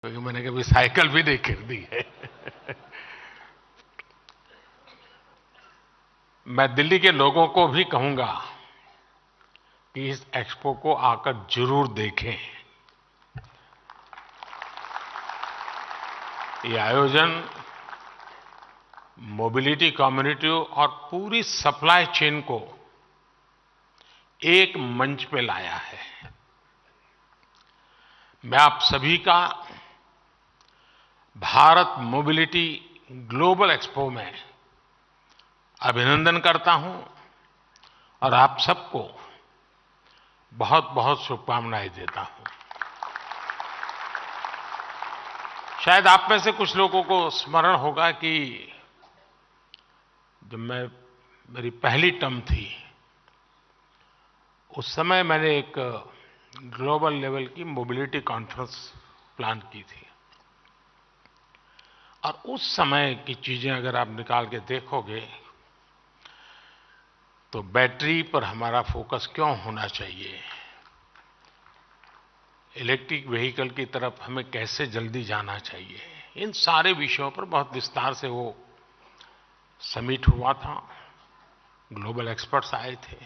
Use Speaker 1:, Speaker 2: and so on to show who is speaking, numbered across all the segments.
Speaker 1: क्योंकि मैंने कभी साइकिल भी नहीं खरीदी है। मैं दिल्ली के लोगों को भी कहूंगा कि इस एक्सपो को आकर जरूर देखें। ये आयोजन मोबिलिटी कम्युनिटी और पूरी सप्लाई चेन को एक मंच पे लाया है। मैं आप सभी का भारत मोबिलिटी ग्लोबल एक्सपो में अभिनंदन करता हूं और आप सबको बहुत बहुत शुभकामनाएं देता हूं। शायद आप में से कुछ लोगों को स्मरण होगा कि जब मेरी पहली टर्म थी, उस समय मैंने एक ग्लोबल लेवल की मोबिलिटी कॉन्फ्रेंस प्लान की थी। और उस समय की चीजें अगर आप निकाल के देखोगे तो बैटरी पर हमारा फोकस क्यों होना चाहिए, इलेक्ट्रिक व्हीकल की तरफ हमें कैसे जल्दी जाना चाहिए, इन सारे विषयों पर बहुत विस्तार से वो समिट हुआ था। ग्लोबल एक्सपर्ट्स आए थे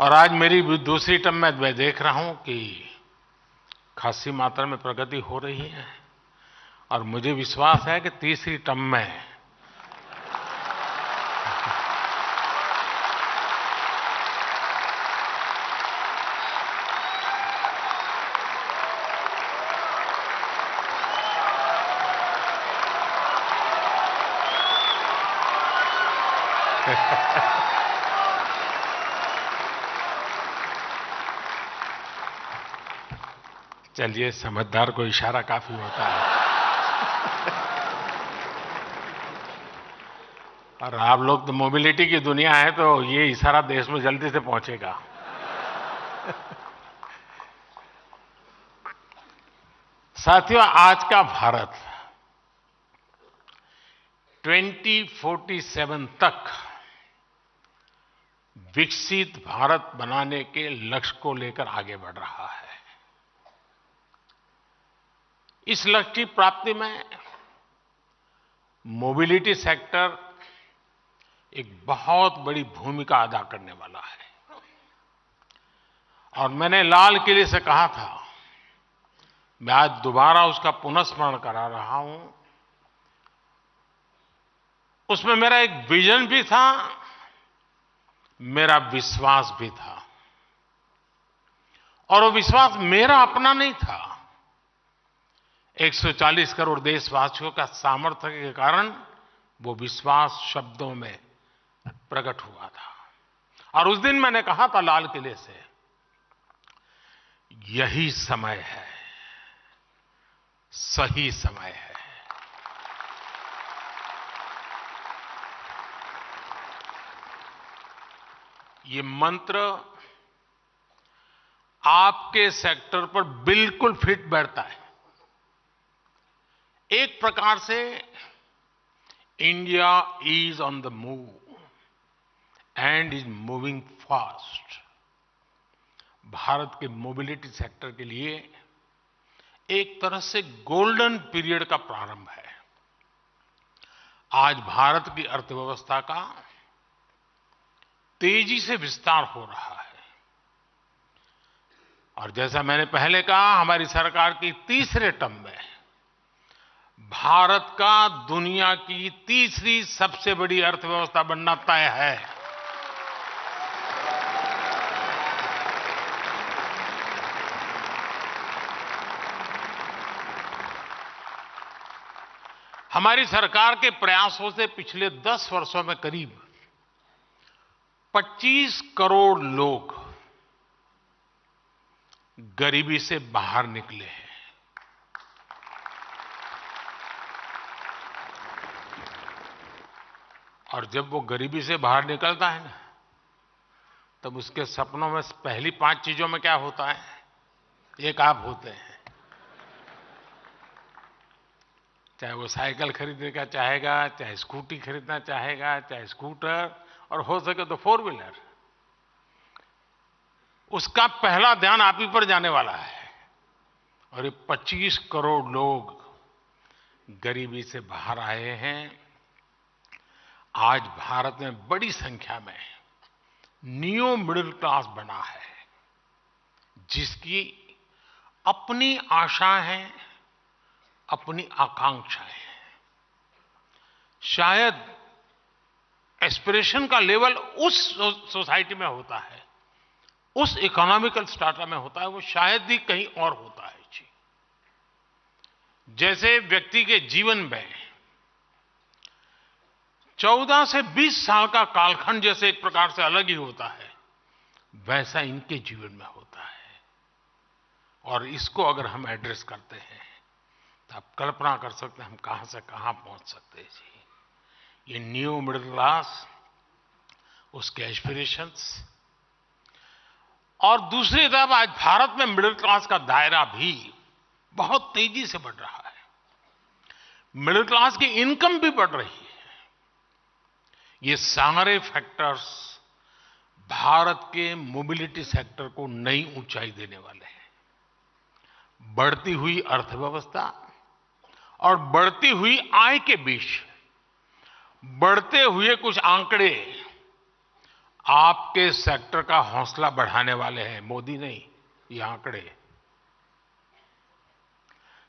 Speaker 1: और आज मेरी दूसरी टर्म में मैं देख रहा हूं कि खासी मात्रा में प्रगति हो रही है और मुझे विश्वास है कि तीसरी टर्म में चलिए, समझदार को इशारा काफी होता है। और आप लोग तो मोबिलिटी की दुनिया है, तो ये इशारा देश में जल्दी से पहुंचेगा। साथियों, आज का भारत 2047 तक विकसित भारत बनाने के लक्ष्य को लेकर आगे बढ़ रहा है। इस लक्ष्य की प्राप्ति में मोबिलिटी सेक्टर एक बहुत बड़ी भूमिका अदा करने वाला है। और मैंने लाल किले से कहा था, मैं आज दोबारा उसका पुनःस्मरण करा रहा हूं। उसमें मेरा एक विजन भी था, मेरा विश्वास भी था। और वो विश्वास मेरा अपना नहीं था, 140 करोड़ देशवासियों का सामर्थ्य के कारण वो विश्वास शब्दों में प्रकट हुआ था। और उस दिन मैंने कहा था लाल किले से, यही समय है, सही समय है। ये मंत्र आपके सेक्टर पर बिल्कुल फिट बैठता है। एक प्रकार से India is on the move and is moving fast. Bharat के मोबिलिटी सेक्टर के लिए एक तरह से गोल्डन पीरियड का प्रारंभ है। आज भारत की अर्थव्यवस्था का तेजी से विस्तार हो रहा है। और जैसा मैंने पहले कहा, हमारी सरकार की तीसरे टर्म में भारत का दुनिया की तीसरी सबसे बड़ी अर्थव्यवस्था बनना तय है। हमारी सरकार के प्रयासों से पिछले 10 वर्षों में करीब 25 करोड़ लोग गरीबी से बाहर निकले हैं। और जब वो गरीबी से बाहर निकलता है ना, तब उसके सपनों में पहली 5 चीजों में क्या होता है? एक आप होते हैं। चाहे वो साइकिल खरीदने का चाहेगा, चाहे स्कूटी खरीदना चाहेगा, चाहे स्कूटर, और हो सके तो 4 व्हीलर। उसका पहला ध्यान आप ही पर जाने वाला है। और ये 25 करोड़ लोग गरीबी से बाहर आए हैं। आज भारत में बड़ी संख्या में न्यू मिडिल क्लास बना है, जिसकी अपनी आशाएं हैं, अपनी आकांक्षाएं हैं। शायद एस्पिरेशन का लेवल उस सोसाइटी में होता है, उस इकोनॉमिकल स्ट्राटा में होता है, वो शायद ही कहीं और होता है जी। जैसे व्यक्ति के जीवन में 14 से 20 साल का कालखंड जैसे एक प्रकार से अलग ही होता है, वैसा इनके जीवन में होता है। और इसको अगर हम एड्रेस करते हैं तो आप कल्पना कर सकते हैं हम कहां से कहां पहुंच सकते हैं जी। ये न्यू मिडिल क्लास, उसके एस्पिरेशंस, और दूसरी तरफ आज भारत में मिडिल क्लास का दायरा भी बहुत तेजी से बढ़ रहा है। मिडिल क्लास की इनकम भी बढ़ रही है। ये सारे फैक्टर्स भारत के मोबिलिटी सेक्टर को नई ऊंचाई देने वाले हैं। बढ़ती हुई अर्थव्यवस्था और बढ़ती हुई आय के बीच बढ़ते हुए कुछ आंकड़े आपके सेक्टर का हौसला बढ़ाने वाले हैं। मोदी नहीं, ये आंकड़े।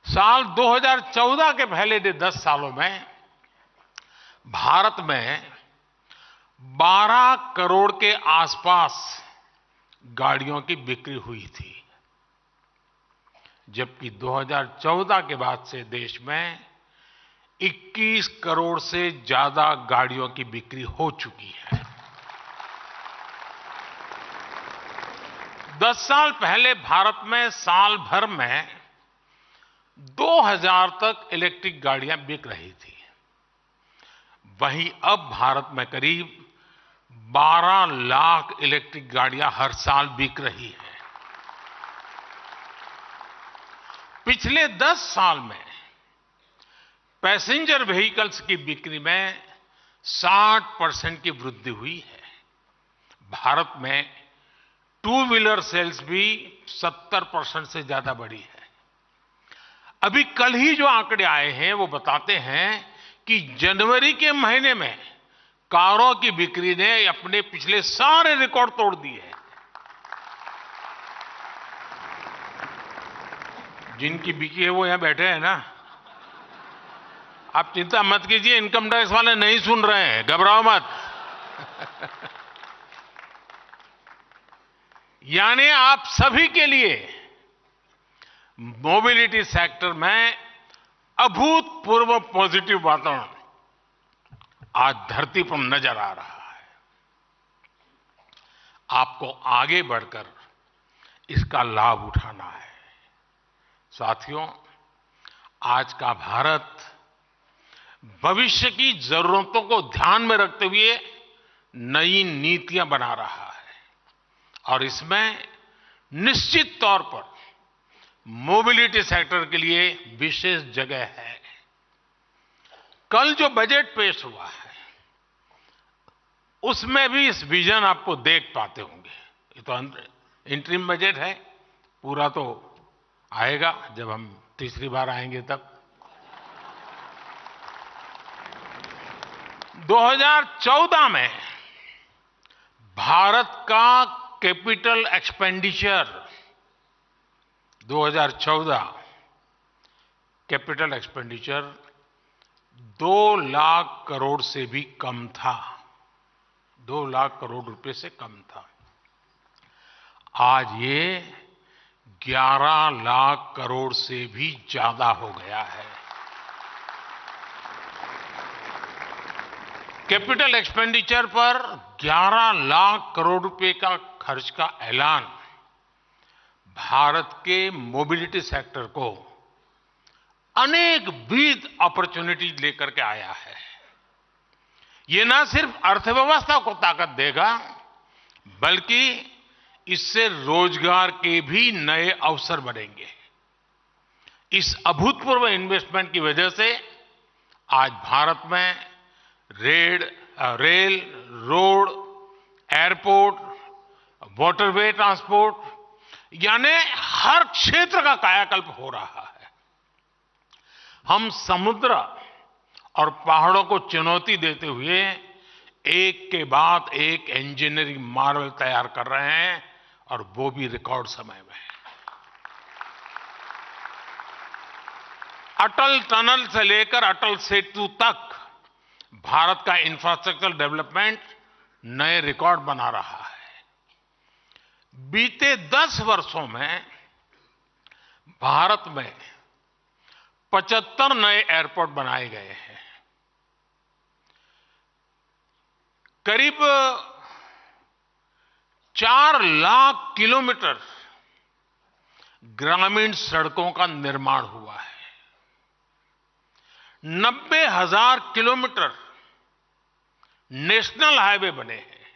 Speaker 1: साल 2014 के पहले 10 सालों में भारत में 12 करोड़ के आसपास गाड़ियों की बिक्री हुई थी, जबकि 2014 के बाद से देश में 21 करोड़ से ज्यादा गाड़ियों की बिक्री हो चुकी है। 10 साल पहले भारत में साल भर में 2000 तक इलेक्ट्रिक गाड़ियां बिक रही थी। वहीं अब भारत में करीब 12 लाख इलेक्ट्रिक गाड़ियां हर साल बिक रही हैं। पिछले 10 साल में पैसेंजर व्हीकल्स की बिक्री में 60% की वृद्धि हुई है। भारत में टू व्हीलर सेल्स भी 70% से ज्यादा बढ़ी है। अभी कल ही जो आंकड़े आए हैं वो बताते हैं कि जनवरी के महीने में कारों की बिक्री ने अपने पिछले सारे रिकॉर्ड तोड़ दिए हैं। जिनकी बिकी है वो यहां बैठे हैं ना, आप चिंता मत कीजिए, इनकम टैक्स वाले नहीं सुन रहे हैं, घबराओ मत। यानी आप सभी के लिए मोबिलिटी सेक्टर में अभूतपूर्व पॉजिटिव वातावरण आज धरती पर नजर आ रहा है। आपको आगे बढ़कर इसका लाभ उठाना है। साथियों, आज का भारत भविष्य की जरूरतों को ध्यान में रखते हुए नई नीतियां बना रहा है, और इसमें निश्चित तौर पर मोबिलिटी सेक्टर के लिए विशेष जगह है। कल जो बजट पेश हुआ है उसमें भी इस विजन आपको देख पाते होंगे। ये तो इंटरिम बजट है, पूरा तो आएगा जब हम तीसरी बार आएंगे तब। 2014 में भारत का capital expenditure 2014 capital expenditure 2 lakh crore से भी कम था। 2 लाख करोड़ रुपए से कम था। आज ये 11 लाख करोड़ से भी ज्यादा हो गया है। कैपिटल एक्सपेंडिचर पर 11 लाख करोड़ रुपए का खर्च का ऐलान भारत के मोबिलिटी सेक्टर को अनेक विद अपॉर्चुनिटीज लेकर के आया है। ये ना सिर्फ अर्थव्यवस्था को ताकत देगा, बल्कि इससे रोजगार के भी नए अवसर बनेंगे। इस अभूतपूर्व इन्वेस्टमेंट की वजह से आज भारत में rail, road, airport, waterway transport, यानी हर क्षेत्र का कायाकल्प हो रहा है। हम समुद्र और पहाड़ों को चुनौती देते हुए एक के बाद एक इंजीनियरिंग मार्वल तैयार कर रहे हैं, और वो भी रिकॉर्ड समय में। अटल टनल से लेकर अटल सेतु तक भारत का इंफ्रास्ट्रक्चर डेवलपमेंट नए रिकॉर्ड बना रहा है। बीते 10 वर्षों में भारत में 75 नए एयरपोर्ट बनाए गए हैं। करीब 4 लाख किलोमीटर ग्रामीण सड़कों का निर्माण हुआ है। 90,000 किलोमीटर नेशनल हाईवे बने हैं।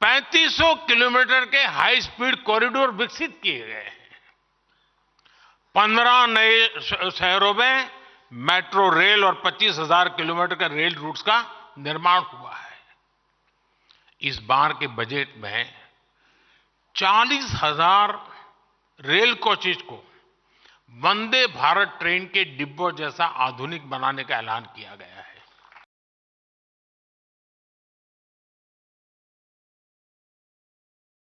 Speaker 1: 3500 किलोमीटर के हाई स्पीड कॉरिडोर विकसित किए गए हैं। 15 नए शहरों में मेट्रो रेल और 25,000 किलोमीटर के रेल रूट्स का निर्माण हुआ है। इस बार के बजट में 40,000 रेल कोचेज को वंदे भारत ट्रेन के डिब्बों जैसा आधुनिक बनाने का ऐलान किया गया है।